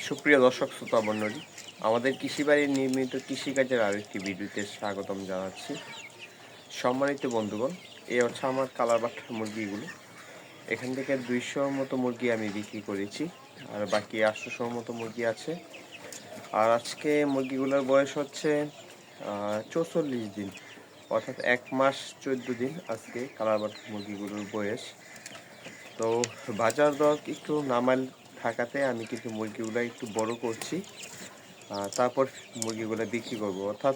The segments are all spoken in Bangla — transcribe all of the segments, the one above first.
সুপ্রিয় দর্শক শ্রোতা মণ্ডলী, আমাদের কৃষিবাড়ির নির্মিত কৃষিকাজের আরেকটি ভিডিওতে স্বাগতম জানাচ্ছি। সম্মানিত বন্ধুগণ, এই হচ্ছে আমার কালারবাট মুরগিগুলো। এখান থেকে 200 মতো মুরগি আমি বিক্রি করেছি, আর বাকি 800 মতো মুরগি আছে। আর আজকে মুরগিগুলোর বয়স হচ্ছে 44 দিন, অর্থাৎ 1 মাস 14 দিন আজকে কালারবাট মুরগিগুলোর বয়স। তো বাজার দর একটু নামাল থাকাতে আমি কিন্তু মুরগিগুলো একটু বড় করছি, তারপর মুরগিগুলো বিক্রি করব। অর্থাৎ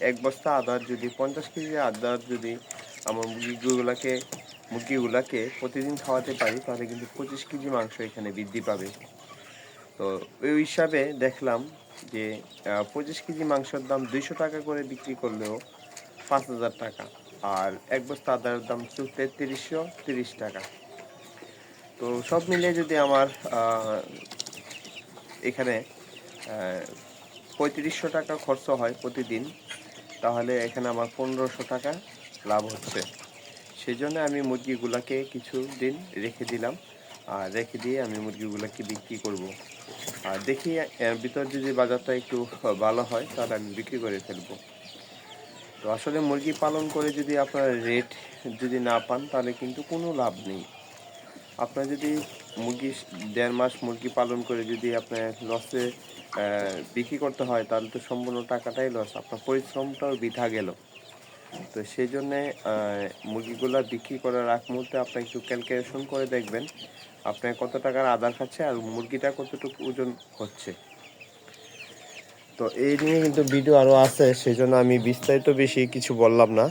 1 বস্তা আদার যদি 50 কেজি আদার যদি আমার মুরগিগুলাকে প্রতিদিন খাওয়াতে পারি, তাহলে কিন্তু 25 কেজি মাংস এখানে বৃদ্ধি পাবে। তো ওই হিসাবে দেখলাম যে 25 কেজি মাংসের দাম 200 টাকা করে বিক্রি করলেও 5000 টাকা, আর 1 বস্তা আদার দাম 3330 টাকা। তো সব মিলিয়ে যদি আমার এখানে 3500 টাকা খরচ হয় প্রতিদিন, তাহলে এখানে আমার 1500 টাকা লাভ হচ্ছে। সেই জন্য আমি মুরগিগুলাকে কিছু দিন রেখে দিলাম, আর রেখে দিয়ে আমি মুরগিগুলাকে বিক্রি করব। আর দেখি এর ভিতর যদি বাজারটা একটু ভালো হয়, তাহলে আমি বিক্রি করে ফেলবো। তো আসলে মুরগি পালন করে যদি আপনার রেট যদি না পান, তাহলে কিন্তু কোনো লাভ নেই। আপনার যদি মুরগি 1.5 মাস মুরগি পালন করে যদি আপনার লসে বিক্রি করতে হয়, তাহলে তো সম্পূর্ণ টাকাটাই লস, আপনার পরিশ্রমটাও বৃথা গেল। তো সেই জন্যে মুরগিগুলো বিক্রি করার আগ মুহূর্তে আপনি একটু ক্যালকুলেশন করে দেখবেন আপনার কত টাকার আদার খাচ্ছে আর মুরগিটা কতটুকু ওজন হচ্ছে। তো এই নিয়ে কিন্তু ভিডিও আরও আছে, সেই জন্য আমি বিস্তারিত বেশি কিছু বললাম না।